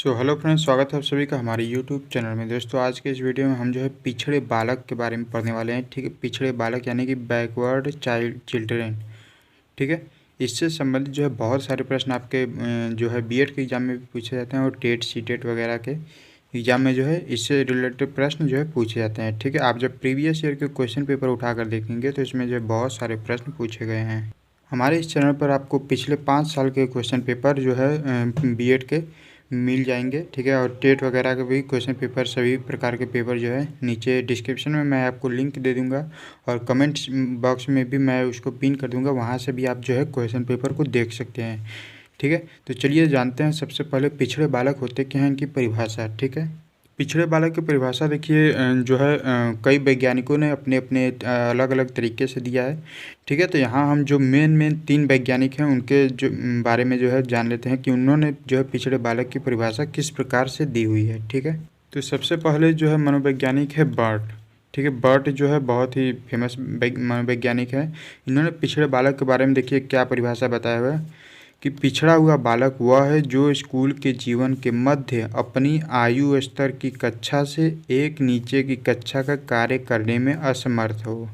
Hello friends, स्वागत है आप सभी का हमारे यूट्यूब चैनल में। दोस्तों, आज के इस वीडियो में हम जो है पिछड़े बालक के बारे में पढ़ने वाले हैं। ठीक है, पिछड़े बालक यानी कि बैकवर्ड चिल्ड्रेन। ठीक है, इससे संबंधित जो है बहुत सारे प्रश्न आपके जो है बीएड के एग्ज़ाम में भी पूछे जाते हैं और टेट सीटेट वगैरह के एग्ज़ाम में जो है इससे रिलेटेड प्रश्न जो है पूछे जाते हैं। ठीक है, आप जब प्रीवियस ईयर के क्वेश्चन पेपर उठाकर देखेंगे तो इसमें जो है बहुत सारे प्रश्न पूछे गए हैं। हमारे इस चैनल पर आपको पिछले 5 साल के क्वेश्चन पेपर जो है बीएड के मिल जाएंगे। ठीक है, और टेट वगैरह के भी क्वेश्चन पेपर, सभी प्रकार के पेपर जो है नीचे डिस्क्रिप्शन में मैं आपको लिंक दे दूंगा और कमेंट बॉक्स में भी मैं उसको पिन कर दूंगा। वहां से भी आप जो है क्वेश्चन पेपर को देख सकते हैं। ठीक है, तो चलिए जानते हैं सबसे पहले पिछड़े बालक होते क्या हैं, इनकी परिभाषा। ठीक है, पिछड़े बालक की परिभाषा देखिए जो है कई वैज्ञानिकों ने अपने अपने अलग अलग तरीके से दिया है। ठीक है, तो यहाँ हम जो मेन 3 वैज्ञानिक हैं उनके जो बारे में जो है जान लेते हैं कि उन्होंने जो है पिछड़े बालक की परिभाषा किस प्रकार से दी हुई है। ठीक है, तो सबसे पहले जो है मनोवैज्ञानिक है बर्ट। ठीक है, बर्ट जो है बहुत ही फेमस मनोवैज्ञानिक है। इन्होंने पिछड़े बालक के बारे में देखिए क्या परिभाषा बताया हुआ है कि पिछड़ा हुआ बालक वह है जो स्कूल के जीवन के मध्य अपनी आयु स्तर की कक्षा से एक नीचे की कक्षा का कार्य करने में असमर्थ हो।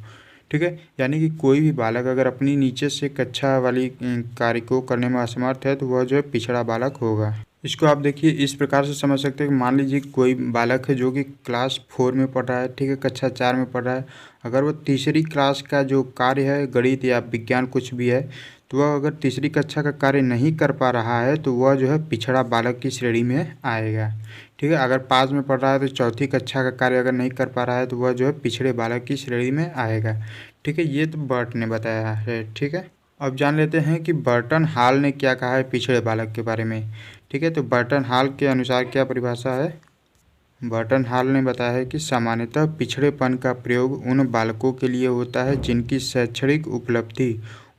ठीक है, यानी कि कोई भी बालक अगर अपनी नीचे से कक्षा वाली कार्य को करने में असमर्थ है तो वह जो है पिछड़ा बालक होगा। इसको आप देखिए इस प्रकार से समझ सकते हैं कि मान लीजिए कोई बालक है जो कि क्लास 4 में पढ़ रहा है। ठीक है, कक्षा 4 में पढ़ रहा है। अगर वो तीसरी क्लास का जो कार्य है, गणित या विज्ञान कुछ भी है, तो वह अगर तीसरी कक्षा का कार्य नहीं कर पा रहा है तो वह जो है पिछड़ा बालक की श्रेणी में आएगा। ठीक है, अगर 5 में पढ़ रहा है तो चौथी कक्षा का कार्य अगर नहीं कर पा रहा है तो वह जो है पिछड़े बालक की श्रेणी में आएगा। ठीक है, ये तो बर्ट ने बताया है। ठीक है, अब जान लेते हैं कि बर्टन हॉल ने क्या कहा है पिछड़े बालक के बारे में। ठीक है, तो बर्टन हॉल के अनुसार क्या परिभाषा है। बर्टन हॉल ने बताया है कि सामान्यतः पिछड़ेपन का प्रयोग उन बालकों के लिए होता है जिनकी शैक्षणिक उपलब्धि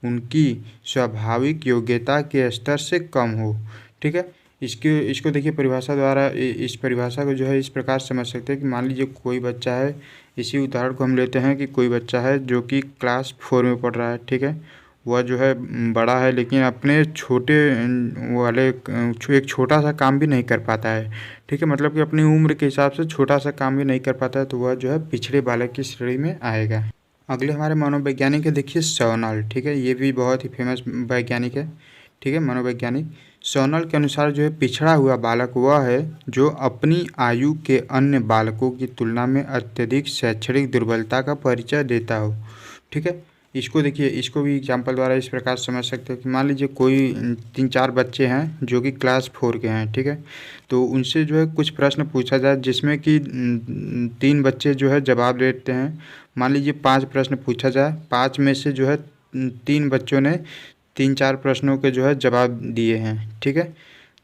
उनकी स्वाभाविक योग्यता के स्तर से कम हो। ठीक है, इसको देखिए परिभाषा द्वारा इस परिभाषा को जो है इस प्रकार समझ सकते हैं कि मान लीजिए कोई बच्चा है, इसी उदाहरण को हम लेते हैं कि कोई बच्चा है जो कि क्लास 4 में पढ़ रहा है। ठीक है, वह जो है बड़ा है लेकिन अपने छोटे वाले एक छोटा सा काम भी नहीं कर पाता है। ठीक है, मतलब कि अपनी उम्र के हिसाब से छोटा सा काम भी नहीं कर पाता है तो वह जो है पिछड़े बालक की श्रेणी में आएगा। अगले हमारे मनोवैज्ञानिक है, देखिए सोनल। ठीक है, ये भी बहुत ही फेमस वैज्ञानिक है। ठीक है, मनोवैज्ञानिक सोनल के अनुसार जो है पिछड़ा हुआ बालक वह है जो अपनी आयु के अन्य बालकों की तुलना में अत्यधिक शैक्षणिक दुर्बलता का परिचय देता हो। ठीक है, इसको देखिए, इसको भी एग्जाम्पल द्वारा इस प्रकार समझ सकते हैं कि मान लीजिए कोई 3-4 बच्चे हैं जो कि क्लास 4 के हैं। ठीक है, तो उनसे जो है कुछ प्रश्न पूछा जाए जिसमें कि 3 बच्चे जो है जवाब देते हैं। मान लीजिए 5 प्रश्न पूछा जाए, 5 में से जो है 3 बच्चों ने 3-4 प्रश्नों के जो है जवाब दिए हैं। ठीक है,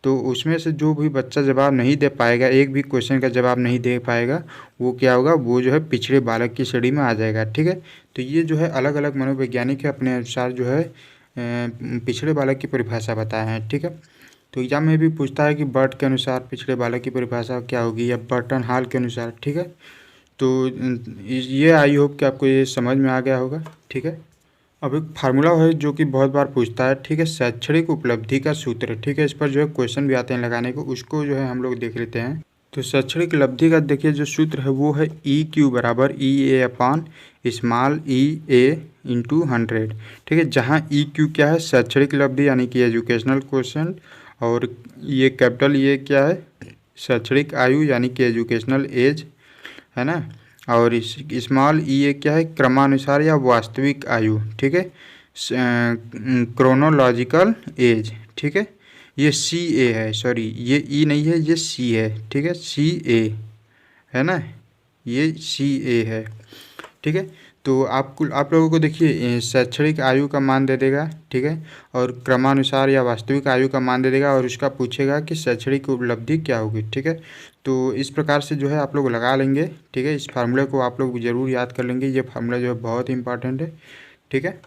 तो उसमें से जो भी बच्चा जवाब नहीं दे पाएगा, एक भी क्वेश्चन का जवाब नहीं दे पाएगा, वो क्या होगा, वो जो है पिछड़े बालक की श्रेणी में आ जाएगा। ठीक है, तो ये जो है अलग अलग मनोवैज्ञानिक है अपने अनुसार जो है पिछड़े बालक की परिभाषा बताए हैं। ठीक है, तो एग्जाम में भी पूछता है कि बर्ट के अनुसार पिछड़े बालक की परिभाषा क्या होगी या बर्टन हॉल के अनुसार। ठीक है, तो ये आई होप कि आपको ये समझ में आ गया होगा। ठीक है, अब एक फार्मूला है जो कि बहुत बार पूछता है। ठीक है, शैक्षणिक उपलब्धि का सूत्र। ठीक है, इस पर जो है क्वेश्चन भी आते हैं लगाने को, उसको जो है हम लोग देख लेते हैं। तो शैक्षणिक उपलब्धि का देखिए जो सूत्र है वो है EQ बराबर EA अपान स्मॉल EA इंटू 100। ठीक है, जहाँ EQ क्या है, शैक्षणिक उपलब्धि यानी कि एजुकेशनल क्वेश्चन, और ये कैपिटल ये क्या है, शैक्षणिक आयु यानी कि एजुकेशनल एज, है ना। और इस स्मॉल EA क्या है, क्रमानुसार या वास्तविक आयु। ठीक है, क्रोनोलॉजिकल एज। ठीक है, ये CA है, सॉरी ये E नहीं है, ये C है। ठीक है, CA है ना, ये CA है। ठीक है, तो आप लोगों को देखिए शैक्षणिक आयु का मान दे देगा। ठीक है, और क्रमानुसार या वास्तविक आयु का मान दे देगा और उसका पूछेगा कि शैक्षणिक उपलब्धि क्या होगी। ठीक है, तो इस प्रकार से जो है आप लोग लगा लेंगे। ठीक है, इस फार्मूले को आप लोग ज़रूर याद कर लेंगे, ये फार्मूला जो है बहुत ही इंपॉर्टेंट है। ठीक है,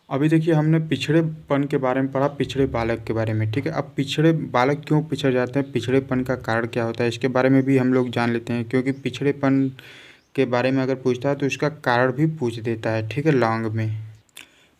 अभी देखिए हमने पिछड़ेपन के बारे में पढ़ा, पिछड़े बालक के बारे में। ठीक है, अब पिछड़े बालक क्यों पिछड़ जाते हैं, पिछड़ेपन का कारण क्या होता है, इसके बारे में भी हम लोग जान लेते हैं, क्योंकि पिछड़ेपन के बारे में अगर पूछता है तो उसका कारण भी पूछ देता है। ठीक है, लॉन्ग में।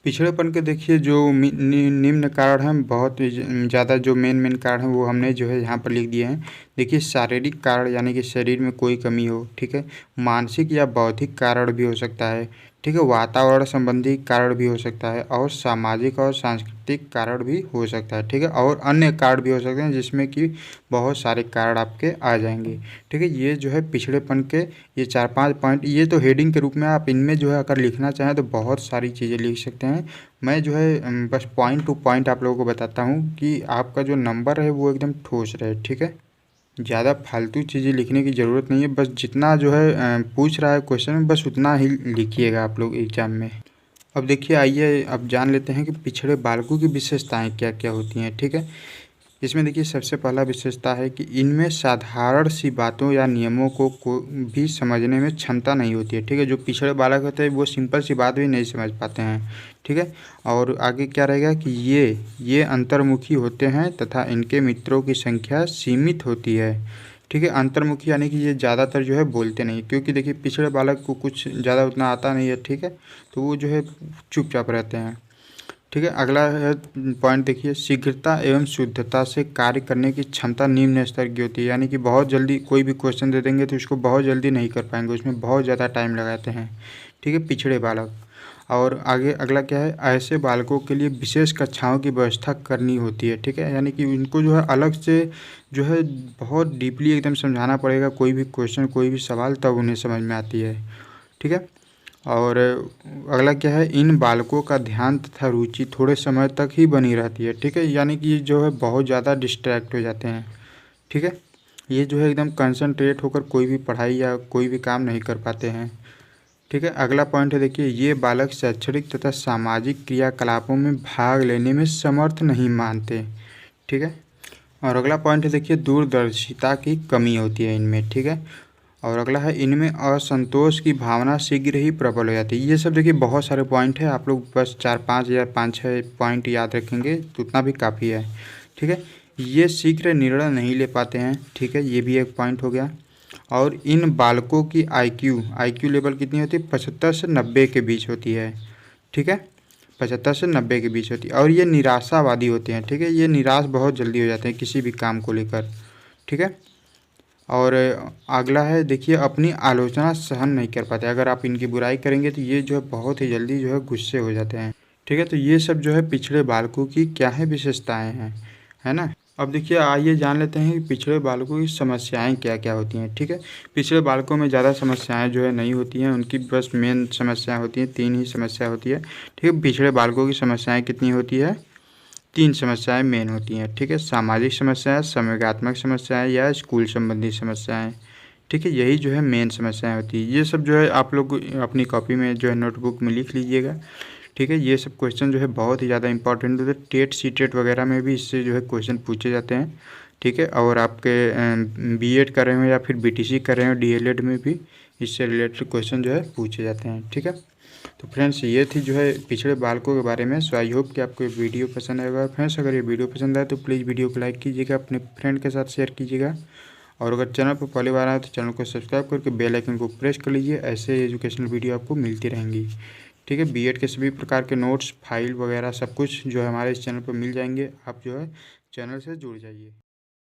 पिछड़ेपन के देखिए जो निम्न कारण हैं, बहुत ज़्यादा जो मेन कारण हैं वो हमने जो है यहाँ पर लिख दिए हैं। देखिए शारीरिक कारण यानी कि शरीर में कोई कमी हो, ठीक है। मानसिक या बौद्धिक कारण भी हो सकता है, ठीक है। वातावरण संबंधी कारण भी हो सकता है और सामाजिक और सांस्कृतिक कारण भी हो सकता है, ठीक है। और अन्य कारण भी हो सकते हैं जिसमें कि बहुत सारे कारण आपके आ जाएंगे, ठीक है। ये जो है पिछड़ेपन के ये 4-5 पॉइंट, ये तो हेडिंग के रूप में आप इनमें जो है अगर लिखना चाहें तो बहुत सारी चीज़ें लिख सकते हैं। मैं जो है बस पॉइंट टू पॉइंट आप लोगों को बताता हूँ कि आपका जो नंबर है वो एकदम ठोस रहे, ठीक है। ज़्यादा फालतू चीज़ें लिखने की ज़रूरत नहीं है, बस जितना जो है पूछ रहा है क्वेश्चन में बस उतना ही लिखिएगा आप लोग एग्जाम में। अब देखिए आइए अब जान लेते हैं कि पिछड़े बालकों की विशेषताएं क्या क्या होती हैं, ठीक है। इसमें देखिए सबसे पहला विशेषता है कि इनमें साधारण सी बातों या नियमों को भी समझने में क्षमता नहीं होती है, ठीक है। जो पिछड़े बालक होते हैं वो सिंपल सी बात भी नहीं समझ पाते हैं, ठीक है। और आगे क्या रहेगा कि ये अंतर्मुखी होते हैं तथा इनके मित्रों की संख्या सीमित होती है, ठीक है। अंतर्मुखी यानी कि ये ज़्यादातर जो है बोलते नहीं, क्योंकि देखिए पिछड़े बालक को कुछ ज़्यादा उतना आता नहीं है, ठीक है। तो वो जो है चुपचाप रहते हैं, ठीक है। अगला है पॉइंट देखिए, शीघ्रता एवं शुद्धता से कार्य करने की क्षमता निम्न स्तर की होती है, यानी कि बहुत जल्दी कोई भी क्वेश्चन दे देंगे तो उसको बहुत जल्दी नहीं कर पाएंगे, उसमें बहुत ज़्यादा टाइम लगाते हैं, ठीक है, पिछड़े बालक। और आगे अगला क्या है, ऐसे बालकों के लिए विशेष कक्षाओं की व्यवस्था करनी होती है, ठीक है। यानी कि उनको जो है अलग से जो है बहुत डीपली एकदम समझाना पड़ेगा, कोई भी क्वेश्चन कोई भी सवाल, तब उन्हें समझ में आती है, ठीक है। और अगला क्या है, इन बालकों का ध्यान तथा रुचि थोड़े समय तक ही बनी रहती है, ठीक है। यानी कि जो है बहुत ज़्यादा डिस्ट्रैक्ट हो जाते हैं, ठीक है। ये जो है एकदम कंसंट्रेट होकर कोई भी पढ़ाई या कोई भी काम नहीं कर पाते हैं, ठीक है। अगला पॉइंट है देखिए, ये बालक शैक्षणिक तथा सामाजिक क्रियाकलापों में भाग लेने में समर्थ नहीं मानते, ठीक है। और अगला पॉइंट है देखिए, दूरदर्शिता की कमी होती है इनमें, ठीक है। और अगला है, इनमें असंतोष की भावना शीघ्र ही प्रबल हो जाती है। ये सब देखिए बहुत सारे पॉइंट है, आप लोग बस 4-5 या 5-6 पॉइंट याद रखेंगे तो उतना भी काफ़ी है, ठीक है। ये शीघ्र निर्णय नहीं ले पाते हैं, ठीक है, ये भी एक पॉइंट हो गया। और इन बालकों की आईक्यू लेवल कितनी होती है, 75 से 90 के बीच होती है, ठीक है। 75 से 90 के बीच होती है। और ये निराशावादी होते हैं, ठीक है, ये निराश बहुत जल्दी हो जाते हैं किसी भी काम को लेकर, ठीक है। और अगला है देखिए, अपनी आलोचना सहन नहीं कर पाते, अगर आप इनकी बुराई करेंगे तो ये जो है बहुत ही जल्दी जो है गुस्से हो जाते हैं, ठीक है। तो ये सब जो है पिछड़े बालकों की क्या है, विशेषताएं हैं, है ना। अब देखिए आइए जान लेते हैं कि पिछड़े बालकों की समस्याएं क्या क्या होती हैं, ठीक है। पिछड़े बालकों में ज़्यादा समस्याएं जो है नहीं होती हैं, उनकी बस मेन समस्या होती हैं, 3 ही समस्या होती है, ठीक है। पिछड़े बालकों की समस्याएं कितनी होती है, 3 समस्याएं मेन होती हैं, ठीक है। सामाजिक समस्याएं, संवेगात्मक समस्याएं या स्कूल संबंधी समस्याएं, ठीक है। यही जो है मेन समस्याएं होती है। ये सब जो है आप लोग अपनी कॉपी में जो है नोटबुक में लिख लीजिएगा, ठीक है। ये सब क्वेश्चन जो है बहुत ही ज़्यादा इंपॉर्टेंट होते हैं, टेट सीटेट वगैरह में भी इससे जो है क्वेश्चन पूछे जाते हैं, ठीक है। और आपके बीएड कर रहे हो या फिर बीटीसी कर रहे हो, डीएलएड में भी इससे रिलेटेड क्वेश्चन जो है पूछे जाते हैं, ठीक है। तो फ्रेंड्स ये थी जो है पिछड़े बालकों के बारे में। सो आई होप कि आपको ये वीडियो पसंद आएगा। फ्रेंड्स अगर ये वीडियो पसंद आए तो प्लीज़ वीडियो को लाइक कीजिएगा, अपने फ्रेंड के साथ शेयर कीजिएगा। और अगर चैनल पर पहली बार आए तो चैनल को सब्सक्राइब करके बेल आइकन को प्रेस कर लीजिए, ऐसे एजुकेशनल वीडियो आपको मिलती रहेंगी, ठीक है। बीएड के सभी प्रकार के नोट्स, फाइल वगैरह सब कुछ जो है हमारे इस चैनल पर मिल जाएंगे, आप जो है चैनल से जुड़ जाइए।